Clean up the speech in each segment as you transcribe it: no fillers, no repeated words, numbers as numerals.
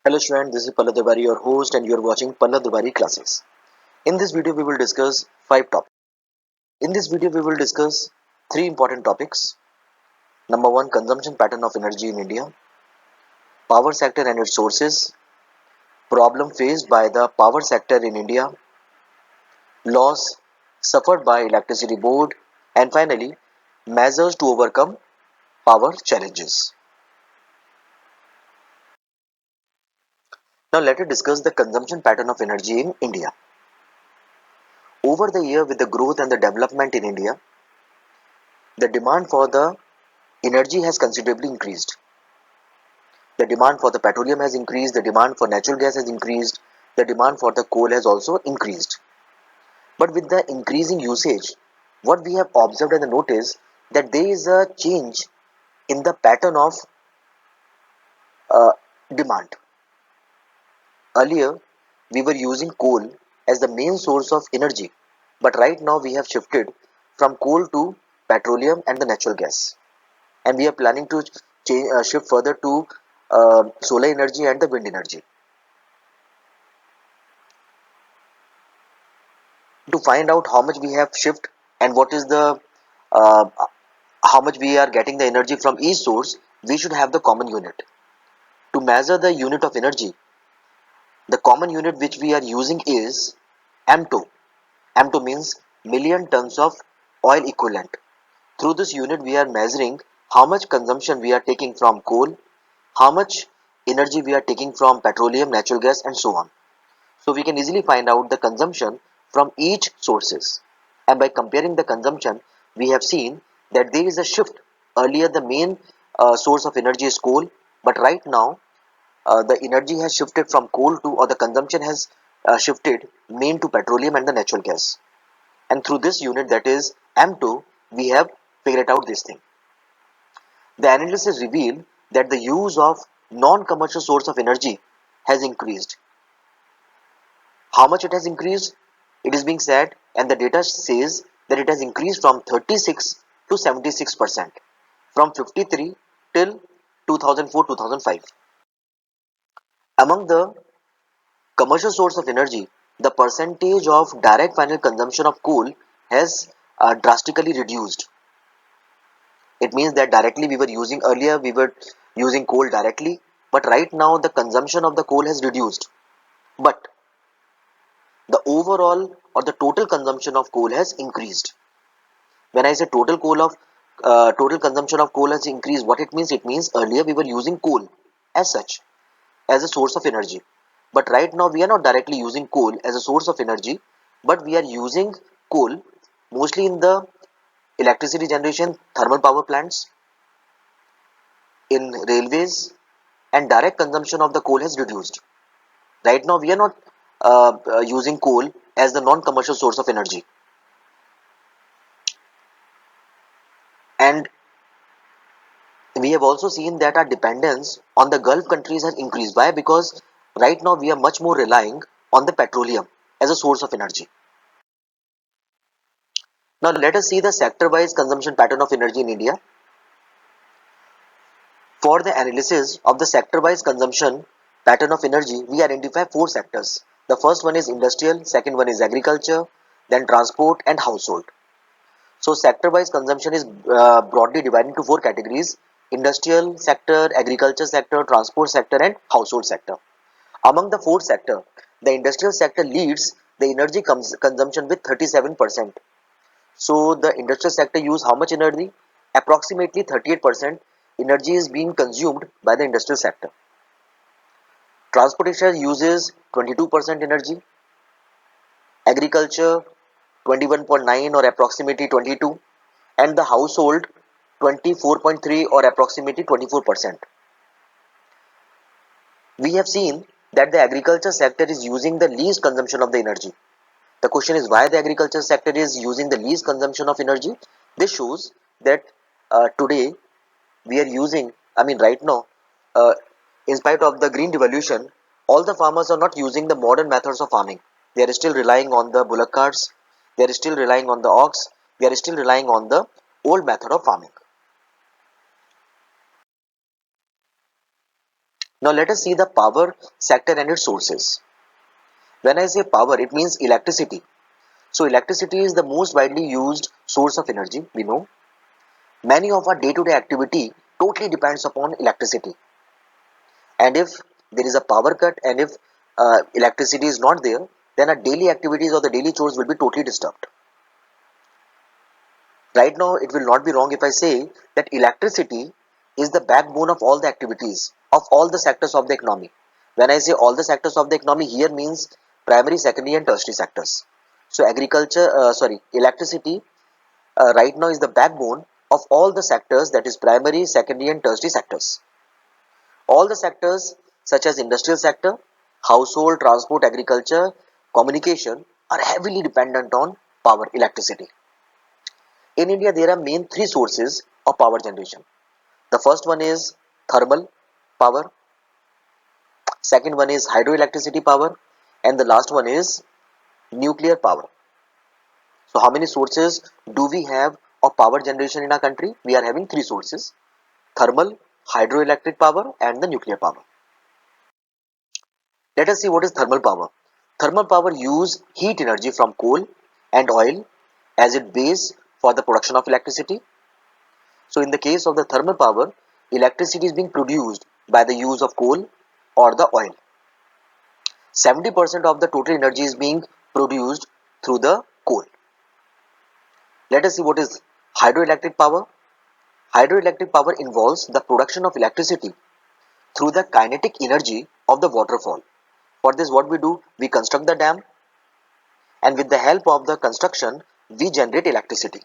Hello student, this is Pallab Dubari, your host, and you are watching Pallab Dubari classes. In this video, we will discuss 5 topics. In this video, we will discuss 3 important topics. Number 1, consumption pattern of energy in India, power sector and its sources, problem faced by the power sector in India, loss suffered by electricity board, and finally, measures to overcome power challenges. Now, let us discuss the consumption pattern of energy in India. Over the year, with the growth and the development in India, the demand for the energy has considerably increased. The demand for the petroleum has increased, the demand for natural gas has increased, the demand for the coal has also increased. But with the increasing usage, what we have observed and noticed that there is a change in the pattern of uh, demand. Earlier, we were using coal as the main source of energy, but right now we have shifted from coal to petroleum and the natural gas, and we are planning to shift further to solar energy and the wind energy. To find out how much we have shift and what is the uh, how much we are getting the energy from each source, we should have the common unit. To measure the unit of energy, the common unit which we are using is M2. M2 means million tons of oil equivalent. Through this unit, we are measuring how much consumption we are taking from coal, how much energy we are taking from petroleum, natural gas, and so on. So we can easily find out the consumption from each sources. And by comparing the consumption, we have seen that there is a shift. Earlier, the main source of energy is coal, but right now the energy has shifted from coal to, or the consumption has shifted main to petroleum and the natural gas. And through this unit, that is M2, we have figured out this thing. The analysis revealed that the use of non-commercial source of energy has increased. How much it has increased? It is being said, and the data says that it has increased from 36 to 76%, from 53 till 2004-2005. Among the commercial source of energy, the percentage of direct final consumption of coal has drastically reduced. It means that directly we were using earlier, we were using coal directly, but right now the consumption of the coal has reduced. But the overall or the total consumption of coal has increased. When I say total consumption of coal has increased, what it means? It means earlier we were using coal as such, as a source of energy. But right now we are not directly using coal as a source of energy, but we are using coal mostly in the electricity generation, thermal power plants, in railways, and direct consumption of the coal has reduced. Right now we are not using coal as the non-commercial source of energy. And we have also seen that our dependence on the Gulf countries has increased. Why? Because right now we are much more relying on the petroleum as a source of energy. Now let us see the sector-wise consumption pattern of energy in India. For the analysis of the sector-wise consumption pattern of energy, we identify 4 sectors. The first one is industrial, second one is agriculture, then transport and household. So sector-wise consumption is broadly divided into 4 categories: industrial sector, agriculture sector, transport sector, and household sector. Among the 4 sector, the industrial sector leads the energy consumption with 37%. So the industrial sector use how much energy? Approximately 38% energy is being consumed by the industrial sector. Transportation uses 22% energy, agriculture 21.9 or approximately 22, and the household 24.3 or approximately 24%. We have seen that the agriculture sector is using the least consumption of the energy. The question is why the agriculture sector is using the least consumption of energy. This shows that today we are using, right now, uh, in spite of the green revolution, all the farmers are not using the modern methods of farming. They are still relying on the bullock carts, they are still relying on the ox, they are still relying on the old method of farming. Now let us see the power sector and its sources. When I say power, it means electricity. So electricity is the most widely used source of energy, we know. Many of our day-to-day activity totally depends upon electricity. And if there is a power cut and if electricity is not there, then our daily activities or the daily chores will be totally disturbed. Right now, it will not be wrong if I say that electricity is the backbone of all the activities, of all the sectors of the economy. When I say all the sectors of the economy, here means primary, secondary, and tertiary sectors. So, electricity right now is the backbone of all the sectors, that is primary, secondary, and tertiary sectors. All the sectors such as industrial sector, household, transport, agriculture, communication are heavily dependent on power, electricity. In India, there are main three sources of power generation. The first one is thermal power, second one is hydroelectricity power, and the last one is nuclear power. So how many sources do we have of power generation in our country? We are having three sources: thermal, hydroelectric power, and the nuclear power. Let us see what is thermal power. Thermal power use heat energy from coal and oil as its base for the production of electricity. So in the case of the thermal power, electricity is being produced by the use of coal or the oil. 70% of the total energy is being produced through the coal. Let us see what is hydroelectric power. Hydroelectric power involves the production of electricity through the kinetic energy of the waterfall. For this, what we do? We construct the dam, and with the help of the construction, we generate electricity.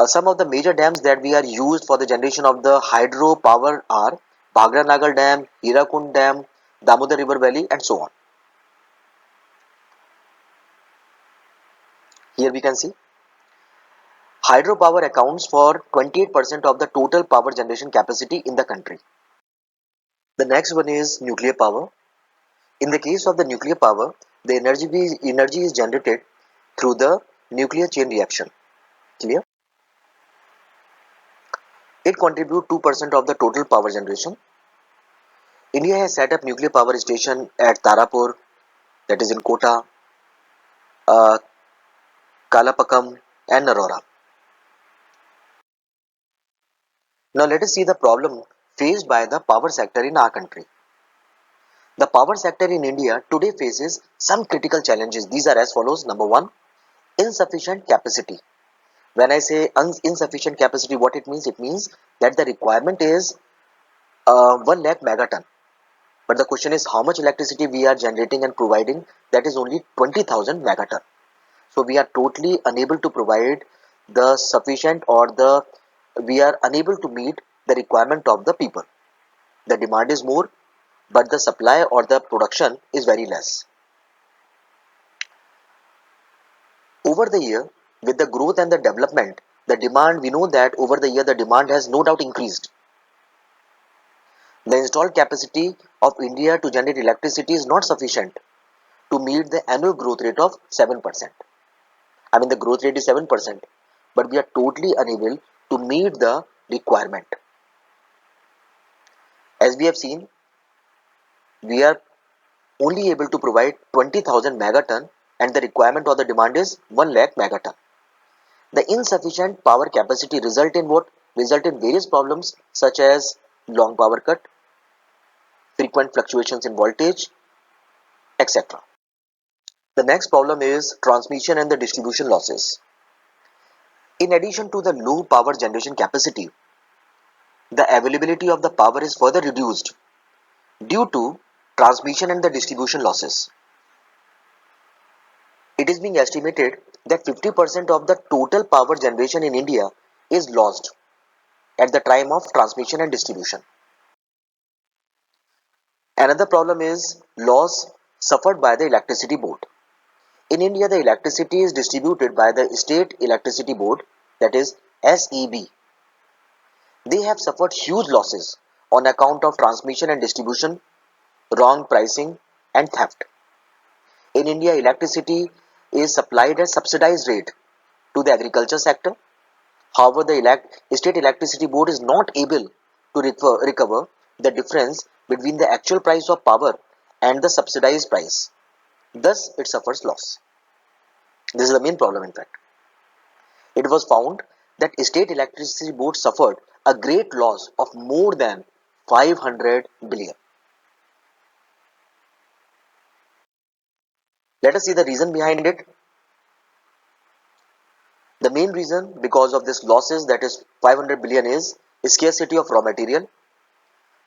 Some of the major dams that we are used for the generation of the hydro power are Bhagra Nagar Dam, Hirakund Dam, Damodar River Valley, and so on. Here we can see hydropower accounts for 28% of the total power generation capacity in the country. The next one is nuclear power. In the case of the nuclear power, the energy is generated through the nuclear chain reaction. Clear? It contributes 2% of the total power generation. India has set up nuclear power station at Tarapur, that is in Kota, uh, Kalapakam, and Narora. Now let us see the problem faced by the power sector in our country. The power sector in India today faces some critical challenges. These are as follows. Number one, insufficient capacity. When I say insufficient capacity, what it means? It means that the requirement is 1 lakh megaton. But the question is how much electricity we are generating and providing? That is only 20,000 megaton. So we are totally unable to provide the sufficient or the we are unable to meet the requirement of the people. The demand is more, but the supply or the production is very less. Over the year, with the growth and the development, the demand, we know that over the year the demand has no doubt increased. The installed capacity of India to generate electricity is not sufficient to meet the annual growth rate of 7%. I mean, the growth rate is 7%, but we are totally unable to meet the requirement. As we have seen, we are only able to provide 20,000 megaton and the requirement or the demand is 1 lakh megaton. The insufficient power capacity result in what? Result in various problems such as long power cut, frequent fluctuations in voltage, etc. The next problem is transmission and the distribution losses. In addition to the low power generation capacity, the availability of the power is further reduced due to transmission and the distribution losses. It is being estimated that 50% of the total power generation in India is lost at the time of transmission and distribution. Another problem is loss suffered by the electricity board. In India, the electricity is distributed by the State Electricity Board, that is SEB. They have suffered huge losses on account of transmission and distribution, wrong pricing, and theft. In India, electricity is supplied at subsidized rate to the agriculture sector. However, the State Electricity Board is not able to recover the difference between the actual price of power and the subsidized price. Thus, it suffers loss. This is the main problem, in fact. It was found that state electricity board suffered a great loss of more than 500 billion. Let us see the reason behind it. The main reason because of this losses, that is 500 billion, is scarcity of raw material.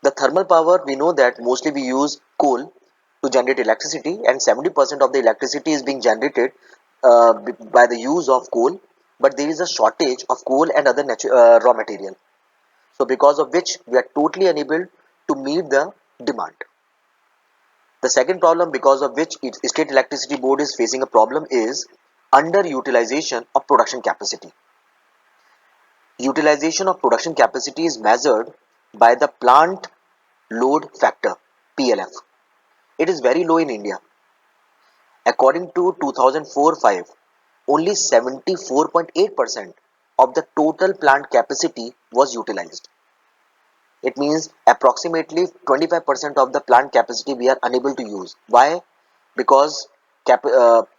The thermal power, we know that mostly we use coal to generate electricity, and 70% of the electricity is being generated by the use of coal, but there is a shortage of coal and other raw material. So because of which we are totally unable to meet the demand. The second problem because of which state electricity board is facing a problem is underutilization of production capacity. Utilization of production capacity is measured by the plant load factor, PLF. It is very low in India. According to 2004-5, only 74.8% of the total plant capacity was utilized. It means approximately 25% of the plant capacity we are unable to use. Why? Because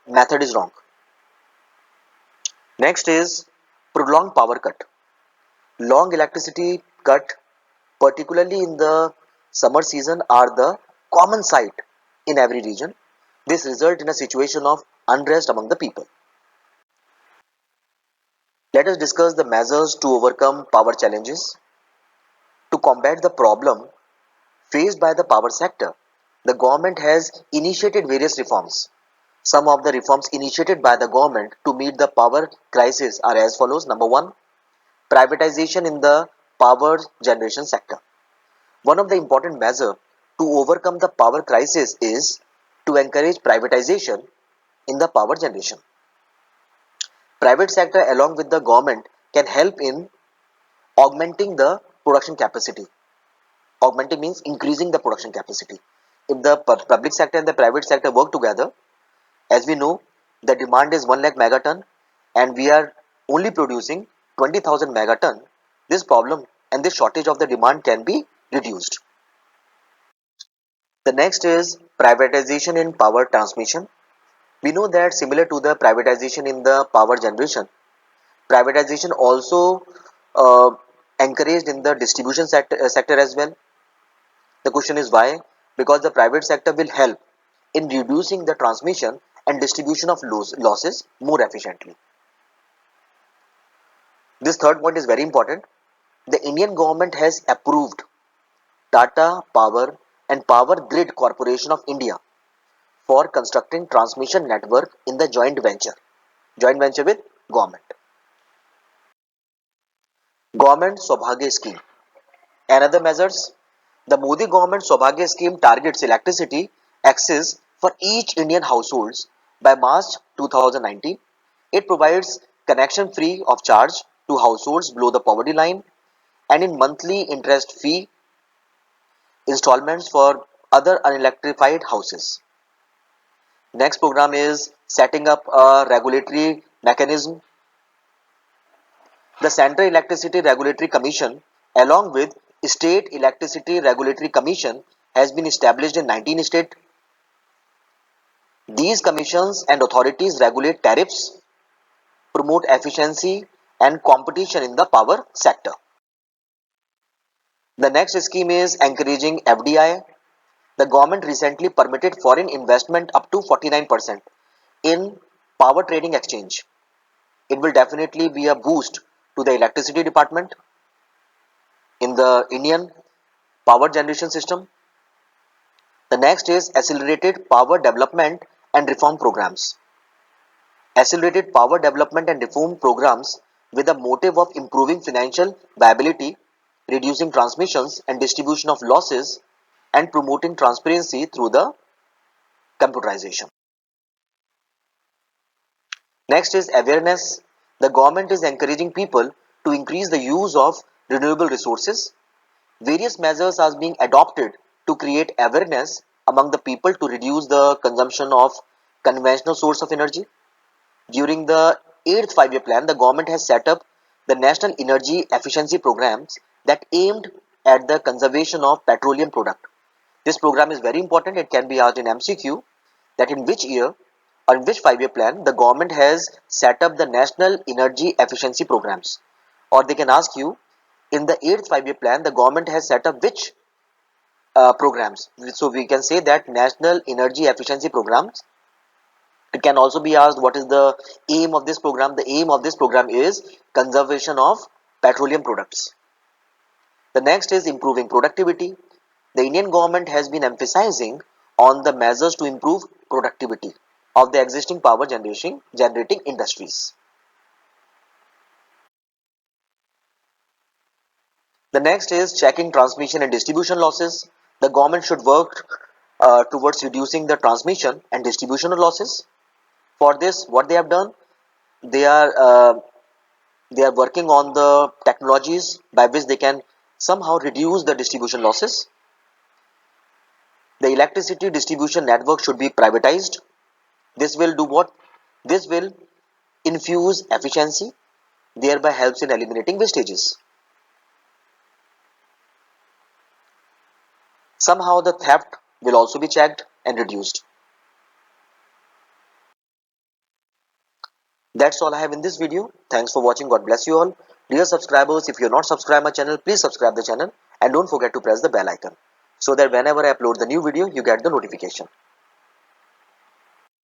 method is wrong. Next is prolonged power cut. Long electricity cut, particularly in the summer season, are the common sight in every region. This results in a situation of unrest among the people. Let us discuss the measures to overcome power challenges. To combat the problem faced by the power sector, the government has initiated various reforms. Some of the reforms initiated by the government to meet the power crisis are as follows. Number one, privatization in the power generation sector. One of the important measures to overcome the power crisis is to encourage privatization in the power generation. Private sector along with the government can help in augmenting the production capacity. Augmenting means increasing the production capacity. If the public sector and the private sector work together, as we know, the demand is 1 lakh megaton and we are only producing 20,000 megaton. This problem and this shortage of the demand can be reduced. The next is privatization in power transmission. We know that similar to the privatization in the power generation, privatization also uh, encouraged in the distribution sector as well. The question is why? Because the private sector will help in reducing the transmission and distribution of losses more efficiently. This third point is very important. The Indian government has approved Tata Power and Power Grid Corporation of India for constructing transmission network in the joint venture with government. Government Saubhagya scheme. Another measures, the Modi government Saubhagya scheme targets electricity access for each Indian households by March 2019. It provides connection free of charge to households below the poverty line and in monthly interest fee installments for other unelectrified houses. Next program is setting up a regulatory mechanism. The Central Electricity Regulatory Commission along with State Electricity Regulatory Commission has been established in 19 states. These commissions and authorities regulate tariffs, promote efficiency and competition in the power sector. The next scheme is encouraging FDI. The government recently permitted foreign investment up to 49% in power trading exchange. It will definitely be a boost to the electricity department in the Indian power generation system. The next is accelerated power development and reform programs. Accelerated power development and reform programs with the motive of improving financial viability, reducing transmissions and distribution of losses, and promoting transparency through the computerization. Next is awareness. The government is encouraging people to increase the use of renewable resources. Various measures are being adopted to create awareness among the people to reduce the consumption of conventional source of energy. During the 8th 5-year plan, the government has set up the National Energy Efficiency Programs that aimed at the conservation of petroleum product. This program is very important. It can be asked in MCQ that in which year or in which 5-year plan the government has set up the national energy efficiency programs. Or they can ask you in the 8th 5-year plan the government has set up which programs. So we can say that national energy efficiency programs. It can also be asked what is the aim of this program. The aim of this program is conservation of petroleum products. The next is improving productivity. The Indian government has been emphasizing on the measures to improve productivity of the existing power generating industries. The next is checking transmission and distribution losses. The government should work towards reducing the transmission and distribution losses. For this, what they have done, they are they are working on the technologies by which they can somehow reduce the distribution losses. The electricity distribution network should be privatized. This will do what? This will infuse efficiency, thereby helps in eliminating wastages. Somehow the theft will also be checked and reduced. That's all I have in this video. Thanks for watching. God bless you all. Dear subscribers, if you're not subscribed my channel, please subscribe the channel and don't forget to press the bell icon so that whenever I upload the new video, you get the notification.